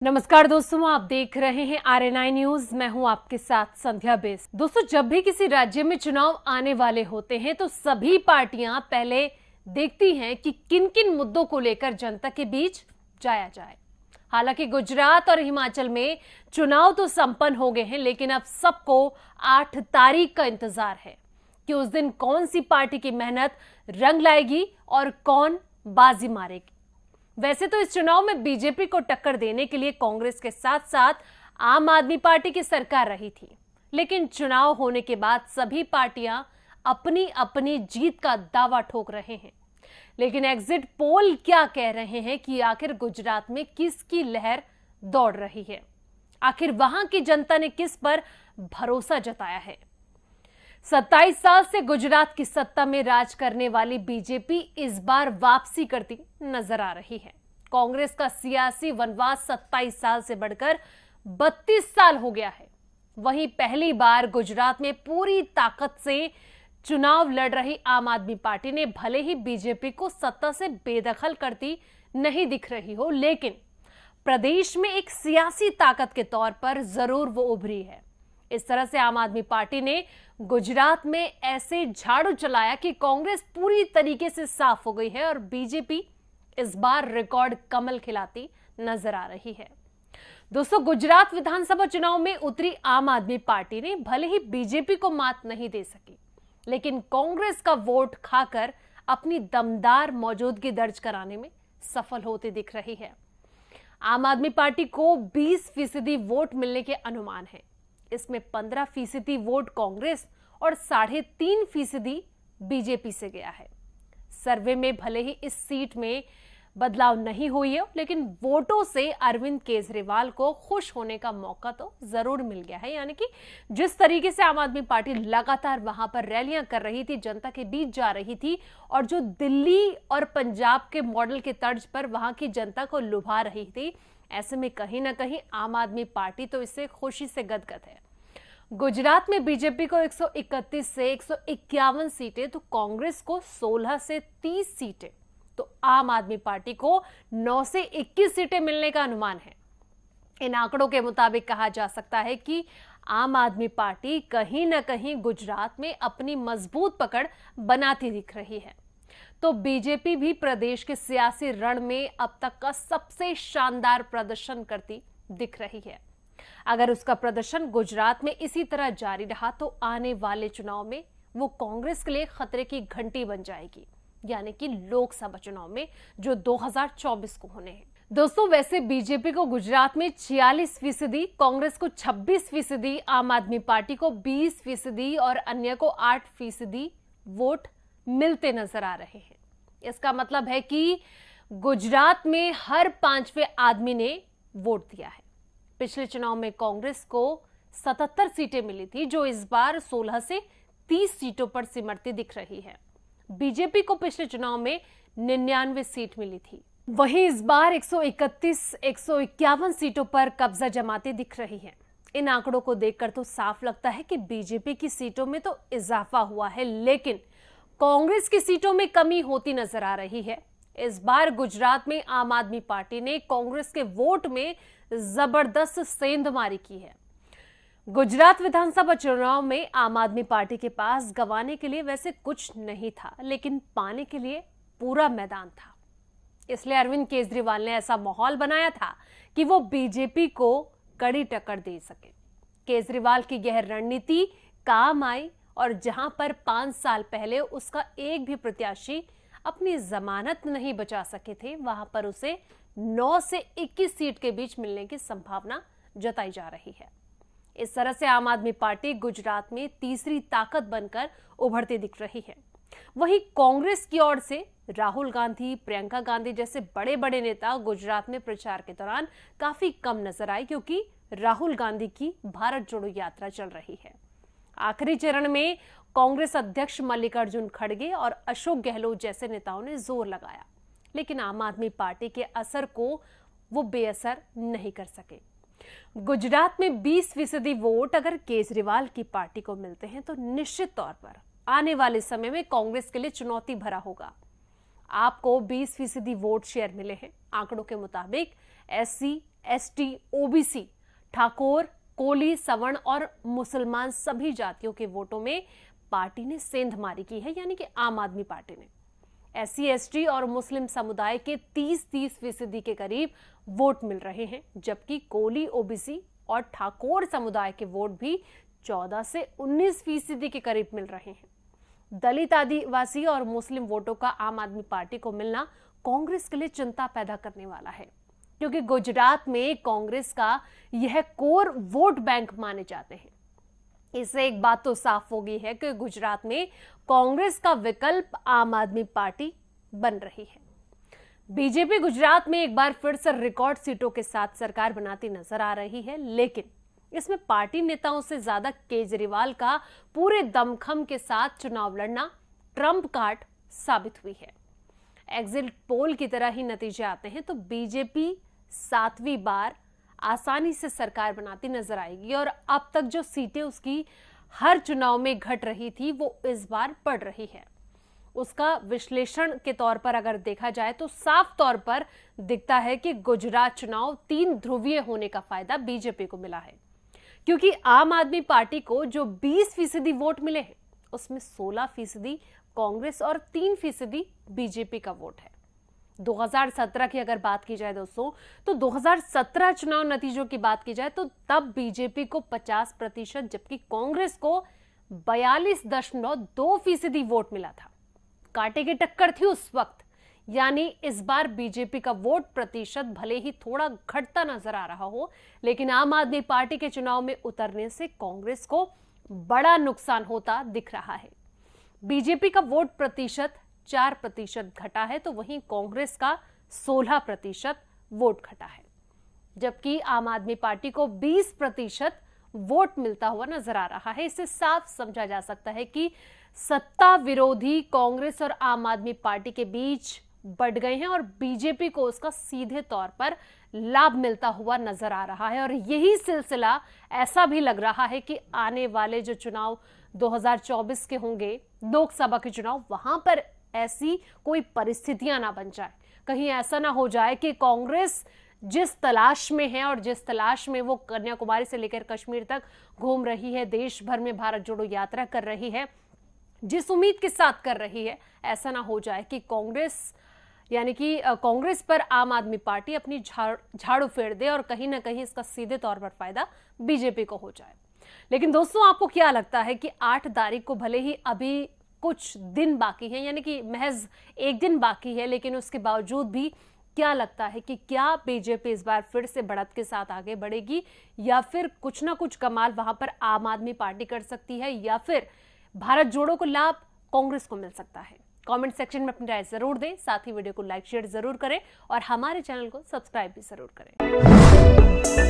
नमस्कार दोस्तों, आप देख रहे हैं RNI न्यूज। मैं हूं आपके साथ संध्या बेस। दोस्तों, जब भी किसी राज्य में चुनाव आने वाले होते हैं तो सभी पार्टियां पहले देखती हैं कि किन किन मुद्दों को लेकर जनता के बीच जाया जाए। हालांकि गुजरात और हिमाचल में चुनाव तो संपन्न हो गए हैं, लेकिन अब सबको 8 तारीख का इंतजार है कि उस दिन कौन सी पार्टी की मेहनत रंग लाएगी और कौन बाजी मारेगी। वैसे तो इस चुनाव में बीजेपी को टक्कर देने के लिए कांग्रेस के साथ साथ आम आदमी पार्टी की सरकार रही थी, लेकिन चुनाव होने के बाद सभी पार्टियां अपनी अपनी जीत का दावा ठोक रहे हैं। लेकिन एग्जिट पोल क्या कह रहे हैं कि आखिर गुजरात में किसकी लहर दौड़ रही है, आखिर वहां की जनता ने किस पर भरोसा जताया है। 27 साल से गुजरात की सत्ता में राज करने वाली बीजेपी इस बार वापसी करती नजर आ रही है। कांग्रेस का सियासी वनवास 27 साल से बढ़कर 32 साल हो गया है। वहीं पहली बार गुजरात में पूरी ताकत से चुनाव लड़ रही आम आदमी पार्टी ने भले ही बीजेपी को सत्ता से बेदखल करती नहीं दिख रही हो, लेकिन प्रदेश में एक सियासी ताकत के तौर पर जरूर वो उभरी है। इस तरह से आम आदमी पार्टी ने गुजरात में ऐसे झाड़ू चलाया कि कांग्रेस पूरी तरीके से साफ हो गई है और बीजेपी इस बार रिकॉर्ड कमल खिलाती नजर आ रही है। दोस्तों, गुजरात विधानसभा चुनाव में उतरी आम आदमी पार्टी ने भले ही बीजेपी को मात नहीं दे सकी, लेकिन कांग्रेस का वोट खाकर अपनी दमदार मौजूदगी दर्ज कराने में सफल होती दिख रही है। आम आदमी पार्टी को 20% वोट मिलने के अनुमान है। इसमें 15% वोट कांग्रेस और 3.5% बीजेपी से गया है। सर्वे में भले ही इस सीट में बदलाव नहीं हुई है, लेकिन वोटों से अरविंद केजरीवाल को खुश होने का मौका तो जरूर मिल गया है। यानी कि जिस तरीके से आम आदमी पार्टी लगातार वहां पर रैलियां कर रही थी, जनता के बीच जा रही थी और जो दिल्ली और पंजाब के मॉडल के तर्ज पर वहां की जनता को लुभा रही थी, ऐसे में कहीं ना कहीं आम आदमी पार्टी तो इससे खुशी से गदगद है। गुजरात में बीजेपी को 131 से 151 सीटें, तो कांग्रेस को 16 से 30 सीटें, तो आम आदमी पार्टी को 9 से 21 सीटें मिलने का अनुमान है। इन आंकड़ों के मुताबिक कहा जा सकता है कि आम आदमी पार्टी कहीं ना कहीं गुजरात में अपनी मजबूत पकड़ बनाती दिख रही है। तो बीजेपी भी प्रदेश के सियासी रण में अब तक का सबसे शानदार प्रदर्शन करती दिख रही है। अगर उसका प्रदर्शन गुजरात में इसी तरह जारी रहा तो आने वाले चुनाव में वो कांग्रेस के लिए खतरे की घंटी बन जाएगी, यानी कि लोकसभा चुनाव में जो 2024 को होने हैं। दोस्तों, वैसे बीजेपी को गुजरात में 46%, कांग्रेस को 26%, आम आदमी पार्टी को 20% और अन्य को 8% वोट मिलते नजर आ रहे हैं। इसका मतलब है कि गुजरात में हर 5वें आदमी ने वोट दिया है। पिछले चुनाव में कांग्रेस को 77 सीटें मिली थी, जो इस बार 16 से 30 सीटों पर सिमटती दिख रही है। बीजेपी को पिछले चुनाव में 99 सीट मिली थी, वहीं इस बार 131, 151 सीटों पर कब्जा जमाती दिख रही है। इन आंकड़ों को देखकर तो साफ लगता है कि बीजेपी की सीटों में तो इजाफा हुआ है, लेकिन कांग्रेस की सीटों में कमी होती नजर आ रही है। इस बार गुजरात में आम आदमी पार्टी ने कांग्रेस के वोट में जबरदस्त सेंधमारी की है। गुजरात विधानसभा चुनाव में आम आदमी पार्टी के पास गंवाने के लिए वैसे कुछ नहीं था, लेकिन पाने के लिए पूरा मैदान था। इसलिए अरविंद केजरीवाल ने ऐसा माहौल बनाया था कि वो बीजेपी को कड़ी टक्कर दे सके। केजरीवाल की यह रणनीति काम आई और जहां पर 5 साल पहले उसका एक भी प्रत्याशी अपनी जमानत नहीं बचा सके थे, वहां पर उसे 9 से 21 सीट के बीच मिलने की संभावना जताई जा रही है। इस तरह से आम आदमी पार्टी गुजरात में तीसरी ताकत बनकर उभरती दिख रही है। वहीं कांग्रेस की ओर से राहुल गांधी, प्रियंका गांधी जैसे बड़े बड़े नेता गुजरात में प्रचार के दौरान काफी कम नजर आए, क्योंकि राहुल गांधी की भारत जोड़ो यात्रा चल रही है। आखिरी चरण में कांग्रेस अध्यक्ष मल्लिकार्जुन खड़गे और अशोक गहलोत जैसे नेताओं ने जोर लगाया, लेकिन आम आदमी पार्टी के असर को वो बेअसर नहीं कर सके। गुजरात में 20% वोट अगर केजरीवाल की पार्टी को मिलते हैं तो निश्चित तौर पर आने वाले समय में कांग्रेस के लिए चुनौती भरा होगा। आपको 20% वोट शेयर मिले हैं। आंकड़ों के मुताबिक SC, ST, OBC, Thakur, Koli, सवर्ण और मुसलमान सभी जातियों के वोटों में पार्टी ने सेंधमारी की है, यानी कि आम आदमी पार्टी ने। SC, ST और मुस्लिम समुदाय के 30% के करीब वोट मिल रहे हैं, जबकि कोली, OBC और ठाकुर समुदाय के वोट भी 14 से 19% के करीब मिल रहे हैं। दलित, आदिवासी और मुस्लिम वोटों का आम आदमी पार्टी को मिलना कांग्रेस के लिए चिंता पैदा करने वाला है, क्योंकि गुजरात में कांग्रेस का यह कोर वोट बैंक माने जाते हैं। इससे एक बात तो साफ हो गई है कि गुजरात में कांग्रेस का विकल्प आम आदमी पार्टी बन रही है। बीजेपी गुजरात में एक बार फिर से रिकॉर्ड सीटों के साथ सरकार बनाती नजर आ रही है, लेकिन इसमें पार्टी नेताओं से ज्यादा केजरीवाल का पूरे दमखम के साथ चुनाव लड़ना ट्रंप कार्ड साबित हुई है। एग्जिट पोल की तरह ही नतीजे आते हैं तो बीजेपी 7वीं बार आसानी से सरकार बनाती नजर आएगी और अब तक जो सीटें उसकी हर चुनाव में घट रही थी वो इस बार बढ़ रही है। उसका विश्लेषण के तौर पर अगर देखा जाए तो साफ तौर पर दिखता है कि गुजरात चुनाव 3 ध्रुवीय होने का फायदा बीजेपी को मिला है, क्योंकि आम आदमी पार्टी को जो 20% वोट मिले हैं उसमें 16% कांग्रेस और 3% बीजेपी का वोट है। 2017 की अगर बात की जाए दोस्तों, तो 2017 चुनाव नतीजों की बात की जाए तो तब बीजेपी को 50% जबकि कांग्रेस को 42.2% वोट मिला था। कांटे की टक्कर थी उस वक्त, यानी इस बार बीजेपी का वोट प्रतिशत भले ही थोड़ा घटता नजर आ रहा हो, लेकिन आम आदमी पार्टी के चुनाव में उतरने से कांग्रेस को बड़ा नुकसान होता दिख रहा है। बीजेपी का वोट प्रतिशत 4% घटा है, तो वहीं कांग्रेस का 16% वोट घटा है, जबकि आम आदमी पार्टी को 20% वोट मिलता हुआ नजर आ रहा है। इससे साफ समझा जा सकता है कि सत्ता विरोधी कांग्रेस और आम आदमी पार्टी के बीच बढ़ गए हैं और बीजेपी को उसका सीधे तौर पर लाभ मिलता हुआ नजर आ रहा है। और यही सिलसिला ऐसा भी लग रहा है कि आने वाले जो चुनाव 2024 के होंगे, लोकसभा के चुनाव, वहां पर ऐसी कोई परिस्थितियां ना बन जाए, कहीं ऐसा ना हो जाए कि कांग्रेस जिस तलाश में है और जिस तलाश में वो कन्याकुमारी से लेकर कश्मीर तक घूम रही है, देश भर में भारत जोड़ो यात्रा कर रही है, जिस उम्मीद के साथ कर रही है, ऐसा ना हो जाए कि कांग्रेस यानी कि कांग्रेस पर आम आदमी पार्टी अपनी झाड़ू फेर दे और कहीं ना कहीं इसका सीधे तौर पर फायदा बीजेपी को हो जाए। लेकिन दोस्तों, आपको क्या लगता है कि 8 तारीख को भले ही अभी कुछ दिन बाकी हैं, यानी कि महज 1 दिन बाकी है, लेकिन उसके बावजूद भी क्या लगता है कि क्या बीजेपी इस बार फिर से बढ़त के साथ आगे बढ़ेगी, या फिर कुछ ना कुछ कमाल वहां पर आम आदमी पार्टी कर सकती है, या फिर भारत जोड़ो को लाभ कांग्रेस को मिल सकता है? कमेंट सेक्शन में अपनी राय जरूर दें, साथ ही वीडियो को लाइक शेयर जरूर करें और हमारे चैनल को सब्सक्राइब भी जरूर करें।